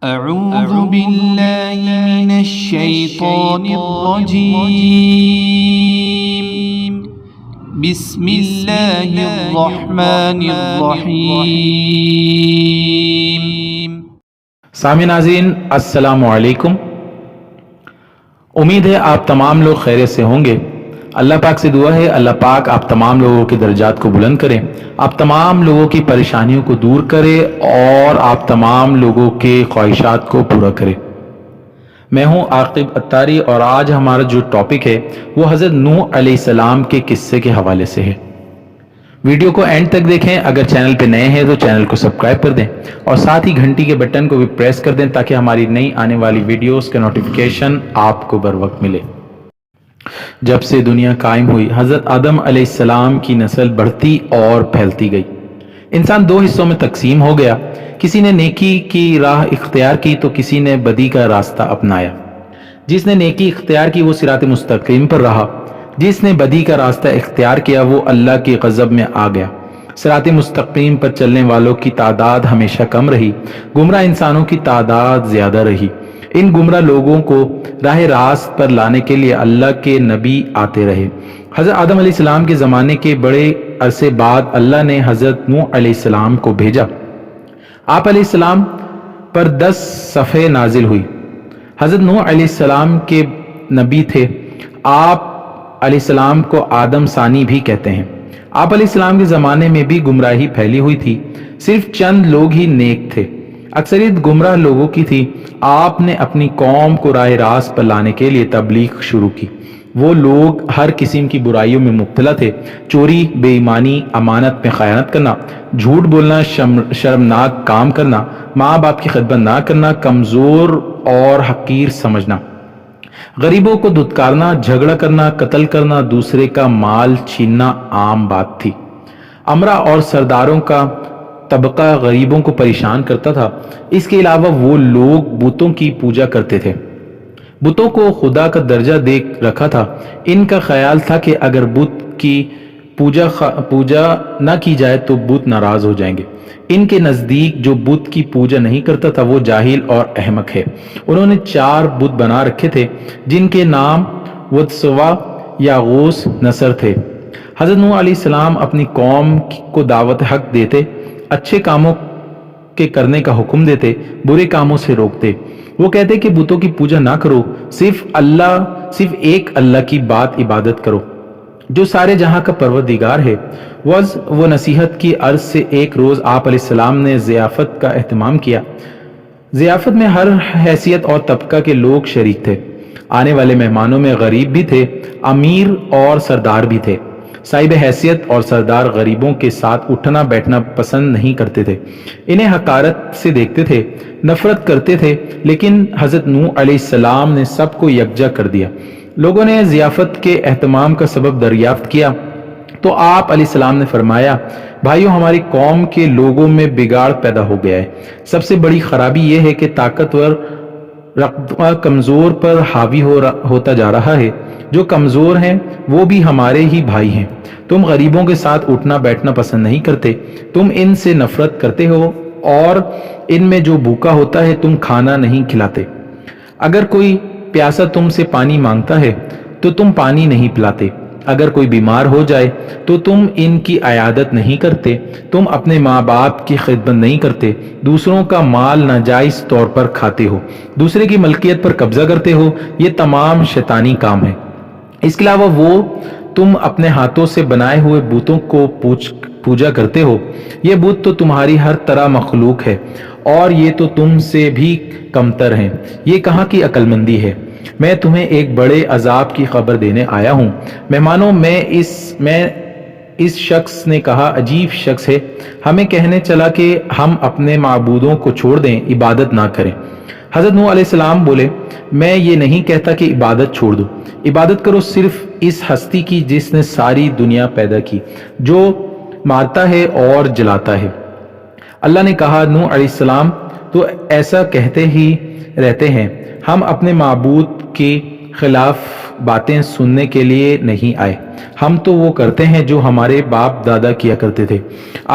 أعوذ بالله من الشيطان الرجيم بسم الله الرحمن الرحيم سامعین ناظرین السلام علیکم۔ امید ہے آپ تمام لوگ خیریت سے ہوں گے۔ اللہ پاک سے دعا ہے اللہ پاک آپ تمام لوگوں کے درجات کو بلند کریں، آپ تمام لوگوں کی پریشانیوں کو دور کرے اور آپ تمام لوگوں کے خواہشات کو پورا کرے۔ میں ہوں عاقب اتاری اور آج ہمارا جو ٹاپک ہے وہ حضرت نوح علیہ السلام کے قصے کے حوالے سے ہے۔ ویڈیو کو اینڈ تک دیکھیں۔ اگر چینل پہ نئے ہیں تو چینل کو سبسکرائب کر دیں اور ساتھ ہی گھنٹی کے بٹن کو بھی پریس کر دیں تاکہ ہماری نئی آنے والی ویڈیوز کا نوٹیفیکیشن آپ کو بر وقت ملے۔ جب سے دنیا قائم ہوئی حضرت آدم علیہ السلام کی نسل بڑھتی اور پھیلتی گئی۔ انسان دو حصوں میں تقسیم ہو گیا، کسی نے نیکی کی راہ اختیار کی تو کسی نے بدی کا راستہ اپنایا۔ جس نے نیکی اختیار کی وہ صراط مستقیم پر رہا، جس نے بدی کا راستہ اختیار کیا وہ اللہ کے غضب میں آ گیا۔ صراط مستقیم پر چلنے والوں کی تعداد ہمیشہ کم رہی، گمراہ انسانوں کی تعداد زیادہ رہی۔ ان گمراہ لوگوں کو راہ راست پر لانے کے لیے اللہ کے نبی آتے رہے۔ حضرت آدم علیہ السلام کے زمانے کے بڑے عرصے بعد اللہ نے حضرت نوح علیہ السلام کو بھیجا۔ آپ علیہ السلام پر 10 صفحے نازل ہوئی۔ حضرت نوح علیہ السلام کے نبی تھے۔ آپ علیہ السلام کو آدم ثانی بھی کہتے ہیں۔ آپ علیہ السلام کے زمانے میں بھی گمراہی پھیلی ہوئی تھی، صرف چند لوگ ہی نیک تھے، اکثریت گمراہ لوگوں کی تھی۔ آپ نے اپنی قوم کو راہ راست پر لانے کے لیے تبلیغ شروع کی۔ وہ لوگ ہر قسم کی برائیوں میں مبتلا تھے، چوری، بے ایمانی، امانت میں خیانت کرنا، جھوٹ بولنا، شرمناک کام کرنا، ماں باپ کی خدمت نہ کرنا، کمزور اور حقیر سمجھنا، غریبوں کو دھتکارنا، جھگڑا کرنا، قتل کرنا، دوسرے کا مال چھیننا عام بات تھی۔ امرا اور سرداروں کا طبقہ غریبوں کو پریشان کرتا تھا۔ اس کے علاوہ وہ لوگ بتوں کی پوجا کرتے تھے، بتوں کو خدا کا درجہ دے رکھا تھا۔ ان کا خیال تھا کہ اگر بت کی پوجا نہ کی جائے تو بت ناراض ہو جائیں گے۔ ان کے نزدیک جو بت کی پوجا نہیں کرتا تھا وہ جاہل اور احمق ہے۔ انہوں نے 4 بت بنا رکھے تھے جن کے نام ود، سوا، یاغوث، نصر تھے۔ حضرت نوح علیہ السلام اپنی قوم کو دعوت حق دیتے، اچھے کاموں کے کرنے کا حکم دیتے، برے کاموں سے روکتے۔ وہ کہتے کہ بتوں کی پوجا نہ کرو، صرف ایک اللہ کی عبادت کرو جو سارے جہاں کا پروردگار ہے۔ وعظ و نصیحت کی عرض سے ایک روز آپ علیہ السلام نے ضیافت کا اہتمام کیا۔ ضیافت میں ہر حیثیت اور طبقہ کے لوگ شریک تھے۔ آنے والے مہمانوں میں غریب بھی تھے، امیر اور سردار بھی تھے۔ صاحب حیثیت اور سردار غریبوں کے ساتھ اٹھنا بیٹھنا پسند نہیں کرتے تھے، انہیں حقارت سے دیکھتے تھے، نفرت کرتے تھے، لیکن حضرت نوح علیہ السلام نے سب کو یکجا کر دیا۔ لوگوں نے ضیافت کے اہتمام کا سبب دریافت کیا تو آپ علیہ السلام نے فرمایا، بھائیو، ہماری قوم کے لوگوں میں بگاڑ پیدا ہو گیا ہے۔ سب سے بڑی خرابی یہ ہے کہ طاقتور رقبہ کمزور پر حاوی ہوتا جا رہا ہے۔ جو کمزور ہیں وہ بھی ہمارے ہی بھائی ہیں۔ تم غریبوں کے ساتھ اٹھنا بیٹھنا پسند نہیں کرتے، تم ان سے نفرت کرتے ہو اور ان میں جو بھوکا ہوتا ہے تم کھانا نہیں کھلاتے۔ اگر کوئی پیاسا تم سے پانی مانگتا ہے تو تم پانی نہیں پلاتے۔ اگر کوئی بیمار ہو جائے تو تم ان کی عیادت نہیں کرتے، تم اپنے ماں باپ کی خدمت نہیں کرتے، دوسروں کا مال ناجائز طور پر کھاتے ہو، دوسرے کی ملکیت پر قبضہ کرتے ہو۔ یہ تمام شیطانی کام ہے۔ اس کے علاوہ تم اپنے ہاتھوں سے بنائے ہوئے بتوں کو پوجا کرتے ہو۔ یہ بت تو تمہاری ہر طرح مخلوق ہے اور یہ تو تم سے بھی کمتر ہیں۔ یہ کہاں کی عقل مندی ہے؟ میں تمہیں ایک بڑے عذاب کی خبر دینے آیا ہوں۔ مہمانوں میں اس شخص نے کہا، عجیب شخص ہے، ہمیں کہنے چلا کہ ہم اپنے معبودوں کو چھوڑ دیں، عبادت نہ کریں۔ حضرت نوح علیہ السلام بولے، میں یہ نہیں کہتا کہ عبادت چھوڑ دو، عبادت کرو صرف اس ہستی کی جس نے ساری دنیا پیدا کی، جو مارتا ہے اور جلاتا ہے۔ اللہ نے کہا، نوح علیہ السلام تو ایسا کہتے ہی رہتے ہیں، ہم اپنے معبود کے خلاف باتیں سننے کے لیے نہیں آئے، ہم تو وہ کرتے ہیں جو ہمارے باپ دادا کیا کرتے تھے۔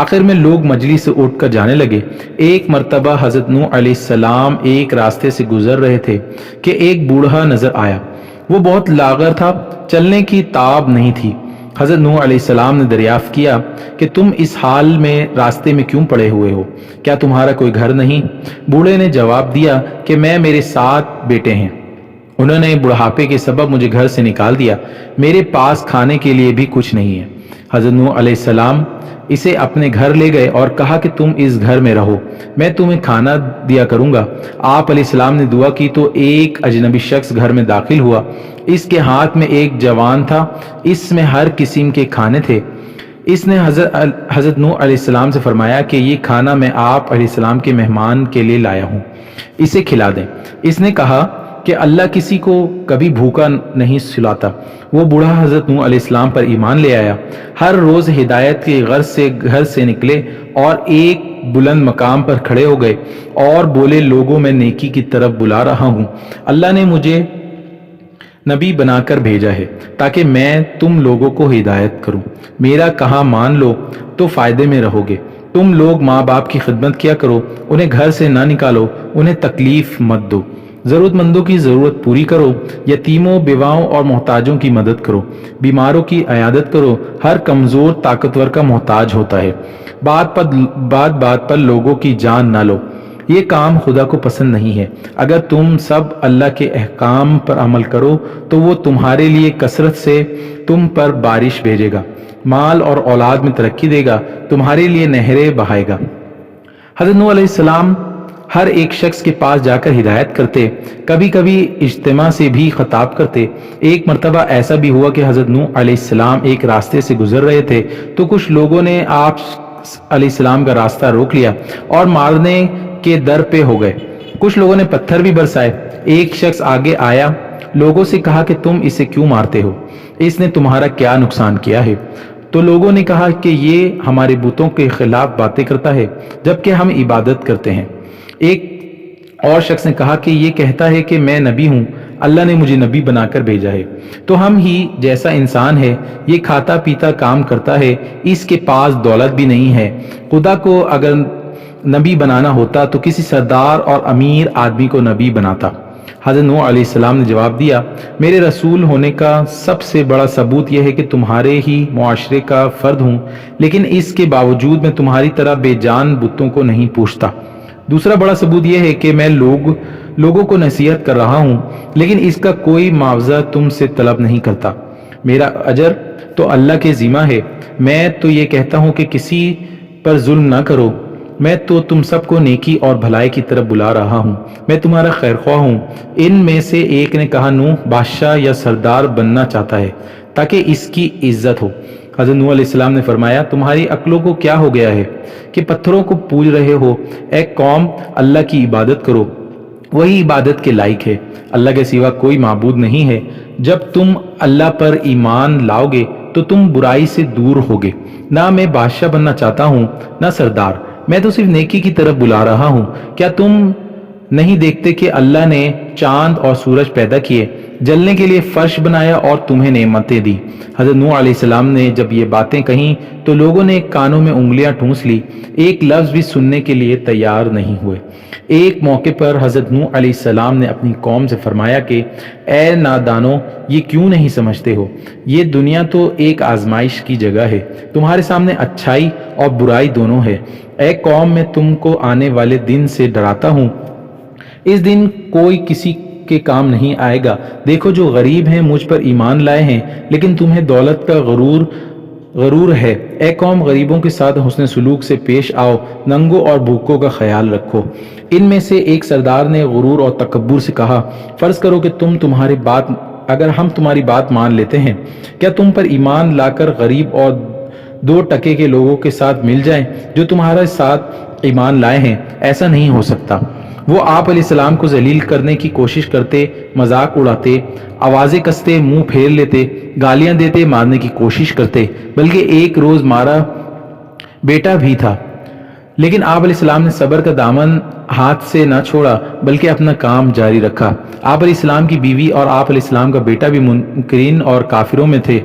آخر میں لوگ مجلس سے اٹھ کر جانے لگے۔ ایک مرتبہ حضرت نوح علیہ السلام ایک راستے سے گزر رہے تھے کہ ایک بوڑھا نظر آیا۔ وہ بہت لاغر تھا، چلنے کی تاب نہیں تھی۔ حضرت نوح علیہ السلام نے دریافت کیا کہ تم اس حال میں راستے میں کیوں پڑے ہوئے ہو؟ کیا تمہارا کوئی گھر نہیں؟ بوڑھے نے جواب دیا کہ میرے 7 بیٹے ہیں، انہوں نے بڑھاپے کے سبب مجھے گھر سے نکال دیا، میرے پاس کھانے کے لیے بھی کچھ نہیں ہے۔ حضرت نوح علیہ السلام اسے اپنے گھر لے گئے اور کہا کہ تم اس گھر میں رہو، میں تمہیں کھانا دیا کروں گا۔ آپ علیہ السلام نے دعا کی تو ایک اجنبی شخص گھر میں داخل ہوا۔ اس کے ہاتھ میں ایک جوان تھا، اس میں ہر قسم کے کھانے تھے۔ اس نے حضرت نوح علیہ السلام سے فرمایا کہ یہ کھانا میں آپ علیہ السلام کے مہمان کے لیے لایا ہوں، اسے کھلا دیں۔ اس نے کہا کہ اللہ کسی کو کبھی بھوکا نہیں سلاتا۔ وہ بوڑھا حضرت نوح علیہ السلام پر ایمان لے آیا، ہر روز ہدایت کے غرض سے گھر سے نکلے اور ایک بلند مقام پر کھڑے ہو گئے اور بولے، لوگوں میں نیکی کی طرف بلا رہا ہوں، اللہ نے مجھے نبی بنا کر بھیجا ہے تاکہ میں تم لوگوں کو ہدایت کروں، میرا کہا مان لو تو فائدے میں رہو گے۔ تم لوگ ماں باپ کی خدمت کیا کرو، انہیں گھر سے نہ نکالو، انہیں تکلیف مت دو، ضرورت مندوں کی ضرورت پوری کرو، یتیموں بیواؤں اور محتاجوں کی مدد کرو، بیماروں کی عیادت کرو، ہر کمزور طاقتور کا محتاج ہوتا ہے، بات پر لوگوں کی جان نہ لو، یہ کام خدا کو پسند نہیں ہے۔ اگر تم سب اللہ کے احکام پر عمل کرو تو وہ تمہارے لیے کثرت سے تم پر بارش بھیجے گا، مال اور اولاد میں ترقی دے گا، تمہارے لیے نہریں بہائے گا۔ حضرت نوح علیہ السلام ہر ایک شخص کے پاس جا کر ہدایت کرتے، کبھی کبھی اجتماع سے بھی خطاب کرتے۔ ایک مرتبہ ایسا بھی ہوا کہ حضرت نوح علیہ السلام ایک راستے سے گزر رہے تھے تو کچھ لوگوں نے آپ علیہ السلام کا راستہ روک لیا اور مارنے کے در پہ ہو گئے۔ کچھ لوگوں نے پتھر بھی برسائے۔ ایک شخص آگے آیا، لوگوں سے کہا کہ تم اسے کیوں مارتے ہو؟ اس نے تمہارا کیا نقصان کیا ہے؟ تو لوگوں نے کہا کہ یہ ہمارے بتوں کے خلاف باتیں کرتا ہے جبکہ ہم عبادت کرتے ہیں۔ ایک اور شخص نے کہا کہ یہ کہتا ہے کہ میں نبی ہوں، اللہ نے مجھے نبی بنا کر بھیجا ہے، تو ہم ہی جیسا انسان ہے، یہ کھاتا پیتا کام کرتا ہے، اس کے پاس دولت بھی نہیں ہے۔ خدا کو اگر نبی بنانا ہوتا تو کسی سردار اور امیر آدمی کو نبی بناتا۔ حضرت نوح علیہ السلام نے جواب دیا، میرے رسول ہونے کا سب سے بڑا ثبوت یہ ہے کہ تمہارے ہی معاشرے کا فرد ہوں، لیکن اس کے باوجود میں تمہاری طرح بے جان بتوں کو نہیں پوچھتا۔ دوسرا بڑا ثبوت یہ ہے کہ میں لوگوں کو نصیحت کر رہا ہوں، لیکن اس کا کوئی معاوضہ تم سے طلب نہیں کرتا۔ میرا اجر تو اللہ کے ذمہ ہے۔ میں تو یہ کہتا ہوں کہ کسی پر ظلم نہ کرو، میں تو تم سب کو نیکی اور بھلائی کی طرف بلا رہا ہوں، میں تمہارا خیر خواہ ہوں۔ ان میں سے ایک نے کہا، نوح بادشاہ یا سردار بننا چاہتا ہے تاکہ اس کی عزت ہو۔ حضرت نوح علیہ السلام نے فرمایا، تمہاری عقلوں کو کیا ہو گیا ہے کہ پتھروں کو پوج رہے ہو؟ اے قوم، اللہ کی عبادت کرو، وہی عبادت کے لائق ہے، اللہ کے سوا کوئی معبود نہیں ہے۔ جب تم اللہ پر ایمان لاؤ گے تو تم برائی سے دور ہوگے۔ نہ میں بادشاہ بننا چاہتا ہوں نہ سردار، میں تو صرف نیکی کی طرف بلا رہا ہوں۔ کیا تم نہیں دیکھتے کہ اللہ نے چاند اور سورج پیدا کیے، جلنے کے لیے فرش بنایا اور تمہیں نعمتیں دی؟ حضرت نوح علیہ السلام نے جب یہ باتیں کہیں تو لوگوں نے کانوں میں انگلیاں ٹھونس لی، ایک لفظ بھی سننے کے لیے تیار نہیں ہوئے۔ ایک موقع پر حضرت نوح علیہ السلام نے اپنی قوم سے فرمایا کہ اے نادانو، یہ کیوں نہیں سمجھتے ہو؟ یہ دنیا تو ایک آزمائش کی جگہ ہے، تمہارے سامنے اچھائی اور برائی دونوں ہے۔ اے قوم، میں تم کو آنے والے دن سے ڈراتا ہوں، اس دن کوئی کسی کے کام نہیں آئے گا۔ دیکھو، جو غریب ہیں مجھ پر ایمان لائے ہیں، لیکن تمہیں دولت کا غرور ہے۔ اے قوم، غریبوں کے ساتھ حسن سلوک سے پیش آؤ، ننگوں اور بھوکوں کا خیال رکھو۔ ان میں سے ایک سردار نے غرور اور تکبر سے کہا، فرض کرو کہ اگر ہم تمہاری بات مان لیتے ہیں، کیا تم پر ایمان لا کر غریب اور 2 ٹکے کے لوگوں کے ساتھ مل جائیں جو تمہارے ساتھ ایمان لائے ہیں؟ ایسا نہیں ہو سکتا۔ وہ آپ علیہ السلام کو ذلیل کرنے کی کوشش کرتے، مذاق اڑاتے، آوازیں کستے، منہ پھیر لیتے، گالیاں دیتے، مارنے کی کوشش کرتے، بلکہ ایک روز مارا بیٹا بھی تھا، لیکن آپ علیہ السلام نے صبر کا دامن ہاتھ سے نہ چھوڑا بلکہ اپنا کام جاری رکھا۔ آپ علیہ السلام کی بیوی اور آپ علیہ السلام کا بیٹا بھی منکرین اور کافروں میں تھے۔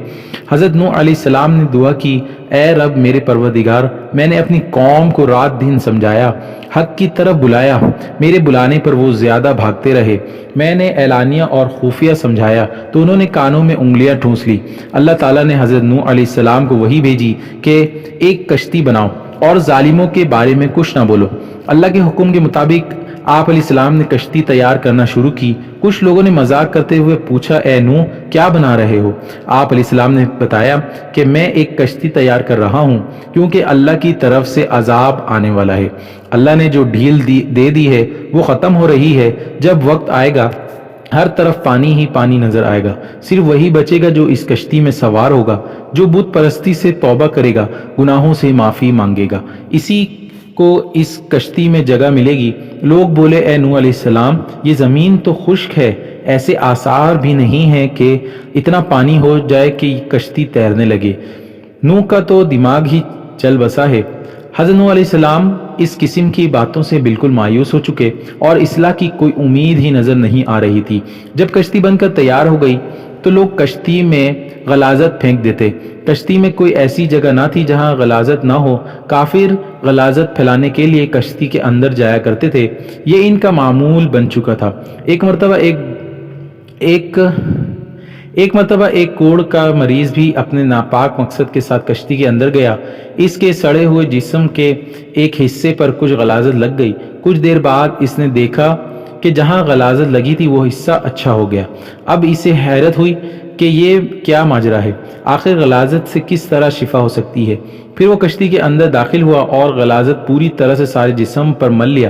حضرت نوح علیہ السلام نے دعا کی، اے رب میرے پروردگار، میں نے اپنی قوم کو رات دن سمجھایا، حق کی طرف بلایا، میرے بلانے پر وہ زیادہ بھاگتے رہے۔ میں نے اعلانیہ اور خفیہ سمجھایا تو انہوں نے کانوں میں انگلیاں ٹھونس لی۔ اللہ تعالیٰ نے حضرت نوح علیہ السلام کو وحی بھیجی کہ ایک کشتی بناؤ اور ظالموں کے بارے میں کچھ نہ بولو۔ اللہ کے حکم کے مطابق آپ علیہ السلام نے کشتی تیار کرنا شروع کی۔ کچھ لوگوں نے مذاق کرتے ہوئے پوچھا، اے نوح کیا بنا رہے ہو؟ آپ علیہ السلام نے بتایا کہ میں ایک کشتی تیار کر رہا ہوں کیونکہ اللہ کی طرف سے عذاب آنے والا ہے۔ اللہ نے جو ڈھیل دے دی ہے وہ ختم ہو رہی ہے۔ جب وقت آئے گا ہر طرف پانی ہی پانی نظر آئے گا، صرف وہی بچے گا جو اس کشتی میں سوار ہوگا، جو بت پرستی سے توبہ کرے گا، گناہوں سے معافی مانگے گا، اسی کو اس کشتی میں جگہ ملے گی۔ لوگ بولے، اے نوح علیہ السلام یہ زمین تو خشک ہے، ایسے آثار بھی نہیں ہیں کہ اتنا پانی ہو جائے کہ کشتی تیرنے لگے۔ نوح کا تو دماغ ہی چل بسا ہے۔ حضرت نوح علیہ السلام اس قسم کی باتوں سے بالکل مایوس ہو چکے اور اصلاح کی کوئی امید ہی نظر نہیں آ رہی تھی۔ جب کشتی بن کر تیار ہو گئی تو لوگ کشتی میں غلاظت پھینک دیتے۔ کشتی میں کوئی ایسی جگہ نہ تھی جہاں غلاظت نہ ہو۔ کافر غلاظت پھیلانے کے لیے کشتی کے اندر جایا کرتے تھے، یہ ان کا معمول بن چکا تھا۔ ایک مرتبہ ایک کوڑ کا مریض بھی اپنے ناپاک مقصد کے ساتھ کشتی کے اندر گیا۔ اس کے سڑے ہوئے جسم کے ایک حصے پر کچھ غلاظت لگ گئی۔ کچھ دیر بعد اس نے دیکھا کہ جہاں غلاظت لگی تھی وہ حصہ اچھا ہو گیا۔ اب اسے حیرت ہوئی کہ یہ کیا ماجرا ہے، آخر غلاظت سے کس طرح شفا ہو سکتی ہے۔ پھر وہ کشتی کے اندر داخل ہوا اور غلاظت پوری طرح سے سارے جسم پر مل لیا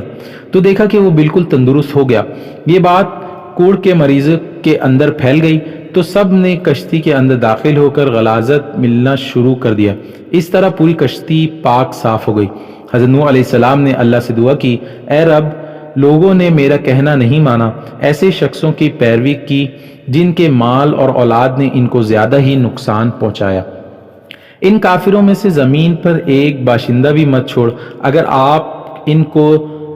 تو دیکھا کہ وہ بالکل تندرست ہو گیا۔ یہ بات کوڑ کے مریض کے اندر پھیل گئی تو سب نے کشتی کے اندر داخل ہو کر غلاظت ملنا شروع کر دیا۔ اس طرح پوری کشتی پاک صاف ہو گئی۔ حضرت نوح علیہ السلام نے اللہ سے دعا کی، اے رب لوگوں نے میرا کہنا نہیں مانا، ایسے شخصوں کی پیروی کی جن کے مال اور اولاد نے ان کو زیادہ ہی نقصان پہنچایا۔ ان کافروں میں سے زمین پر ایک باشندہ بھی مت چھوڑ، اگر آپ ان کو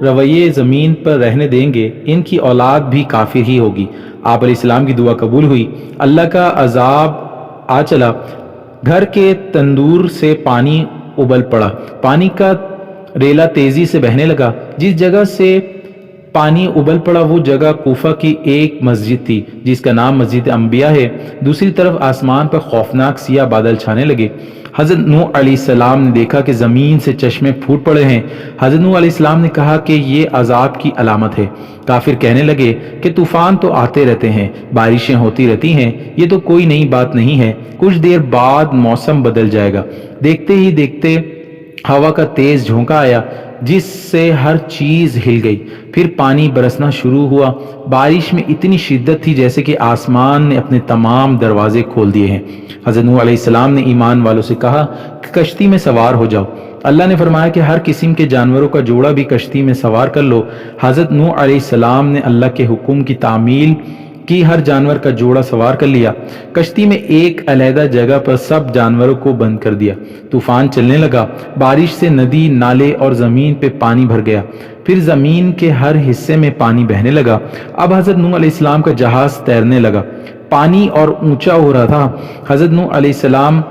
رویے زمین پر رہنے دیں گے ان کی اولاد بھی کافر ہی ہوگی۔ آپ علیہ السلام کی دعا قبول ہوئی، اللہ کا عذاب آ چلا، گھر کے تندور سے پانی ابل پڑا، پانی کا ریلا تیزی سے بہنے لگا۔ جس جگہ سے پانی ابل پڑا وہ جگہ کوفہ کی ایک مسجد تھی جس کا نام مسجد انبیاء ہے۔ دوسری طرف آسمان پر خوفناک سیاہ بادل چھانے لگے۔ حضرت نوح علیہ السلام نے دیکھا کہ زمین سے چشمے پھوٹ پڑے ہیں۔ حضرت نوح علیہ السلام نے کہا کہ یہ عذاب کی علامت ہے۔ کافر کہنے لگے کہ طوفان تو آتے رہتے ہیں، بارشیں ہوتی رہتی ہیں، یہ تو کوئی نئی بات نہیں ہے، کچھ دیر بعد موسم بدل جائے گا۔ دیکھتے ہی دیکھتے ہوا کا تیز جھونکا آیا جس سے ہر چیز ہل گئی، پھر پانی برسنا شروع ہوا۔ بارش میں اتنی شدت تھی جیسے کہ آسمان نے اپنے تمام دروازے کھول دیے ہیں۔ حضرت نوح علیہ السلام نے ایمان والوں سے کہا کہ کشتی میں سوار ہو جاؤ۔ اللہ نے فرمایا کہ ہر قسم کے جانوروں کا جوڑا بھی کشتی میں سوار کر لو۔ حضرت نوح علیہ السلام نے اللہ کے حکم کی تعمیل کی، ہر جانور کا جوڑا سوار کر لیا۔ کشتی میں ایک علیحدہ جگہ پر سب جانوروں کو بند کر دیا۔ طوفان چلنے لگا، بارش سے ندی، نالے اور زمین پہ پانی بھر گیا، پھر زمین کے ہر حصے میں پانی بہنے لگا۔ اب حضرت نوح علیہ السلام کا جہاز تیرنے لگا، پانی اور اونچا ہو رہا تھا۔ حضرت نوح علیہ السلام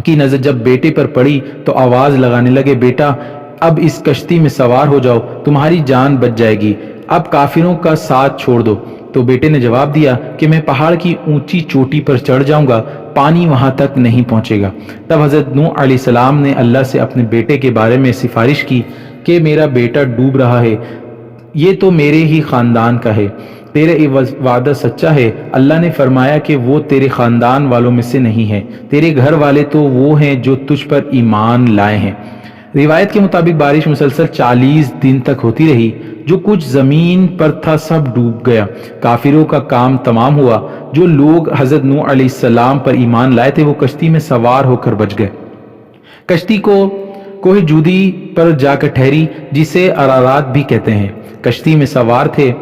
کی نظر جب بیٹے پر پڑی تو آواز لگانے لگے، بیٹا اب اس کشتی میں سوار ہو جاؤ، تمہاری جان بچ جائے گی، اب کافروں کا ساتھ چھوڑ دو۔ تو بیٹے نے جواب دیا کہ میں پہاڑ کی اونچی چوٹی پر چڑھ جاؤں گا، پانی وہاں تک نہیں پہنچے گا۔ تب حضرت نوح علیہ السلام نے اللہ سے اپنے بیٹے کے بارے میں سفارش کی کہ میرا بیٹا ڈوب رہا ہے، یہ تو میرے ہی خاندان کا ہے، تیرا وعدہ سچا ہے۔ اللہ نے فرمایا کہ وہ تیرے خاندان والوں میں سے نہیں ہے، تیرے گھر والے تو وہ ہیں جو تجھ پر ایمان لائے ہیں۔ روایت کے مطابق بارش مسلسل 40 دن تک ہوتی رہی، جو کچھ زمین پر تھا سب ڈوب گیا۔ کافروں کا کام تمام ہوا، جو لوگ حضرت نوح علیہ السلام پر ایمان لائے تھے وہ کشتی میں سوار ہو کر بچ گئے۔ کشتی کوہ جودی پر جا کر ٹھہری جسے ارارات بھی کہتے ہیں، کشتی میں سوار تھے۔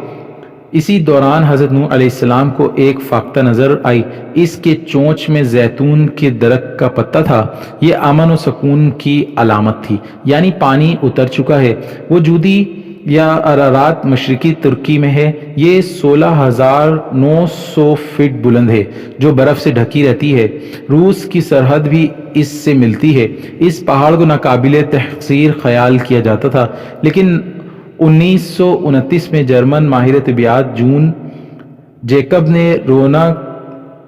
اسی دوران حضرت نوح علیہ السلام کو ایک فاختہ نظر آئی، اس کے چونچ میں زیتون کے درخت کا پتہ تھا، یہ امن و سکون کی علامت تھی، یعنی پانی اتر چکا ہے۔ وہ جودی یا ارارات مشرقی ترکی میں ہے، یہ 16,900 فٹ بلند ہے جو برف سے ڈھکی رہتی ہے۔ روس کی سرحد بھی اس سے ملتی ہے۔ اس پہاڑ کو ناقابل تحسیر خیال کیا جاتا تھا، لیکن 1929 میں جرمن ماہر طبیعیات جون جیکب نے رونا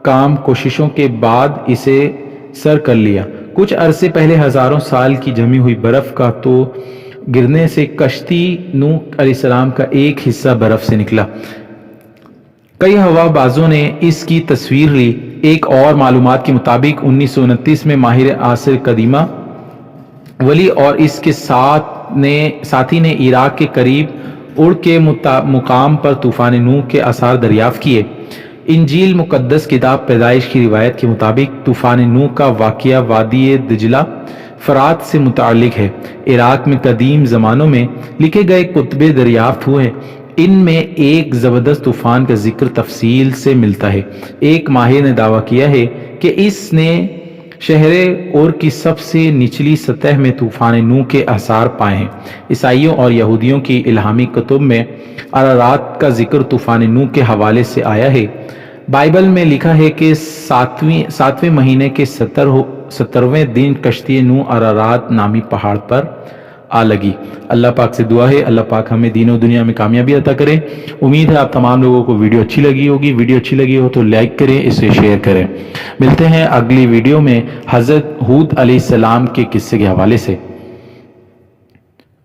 کام کوششوں کے بعد اسے سر کر لیا۔ کچھ عرصے پہلے ہزاروں سال کی جمی ہوئی برف کا تو گرنے سے کشتی نوح علیہ السلام کا ایک حصہ برف سے نکلا۔ کئی ہوا بازوں نے اس کی تصویر لی۔ ایک اور معلومات کے مطابق 1929 میں ماہر عصر قدیمہ ولی اور اس کے ساتھی نے عراق کے قریب اڑ کے مقام پر طوفان نوح کے آثار دریافت کیے۔ انجیل مقدس کتاب پیدائش کی روایت کے مطابق طوفان نوح کا واقعہ وادی دجلہ فرات سے متعلق ہے۔ عراق میں قدیم زمانوں میں لکھے گئے کتبے دریافت ہوئے، ان میں ایک زبردست طوفان کا ذکر تفصیل سے ملتا ہے۔ ایک ماہر نے دعویٰ کیا ہے کہ اس نے شہر اور کی سب سے نچلی سطح میں طوفان نوح کے آثار پائے ہیں۔ عیسائیوں اور یہودیوں کی الہامی کتب میں ارارات کا ذکر طوفان نوح کے حوالے سے آیا ہے۔ بائبل میں لکھا ہے کہ ساتویں مہینے کے 17ویں دن کشتی نوح ارارات نامی پہاڑ پر آ لگی۔ اللہ پاک سے دعا ہے اللہ پاک ہمیں دین و دنیا میں کامیابی عطا کرے۔ امید ہے آپ تمام لوگوں کو ویڈیو اچھی لگی ہوگی۔ ویڈیو اچھی لگی ہو تو لائک کریں، اسے شیئر کریں۔ ملتے ہیں اگلی ویڈیو میں حضرت ہود علیہ السلام کے قصے کے حوالے سے۔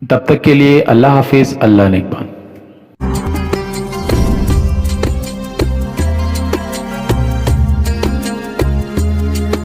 تب تک کے لیے اللہ حافظ، اللہ نگہبان۔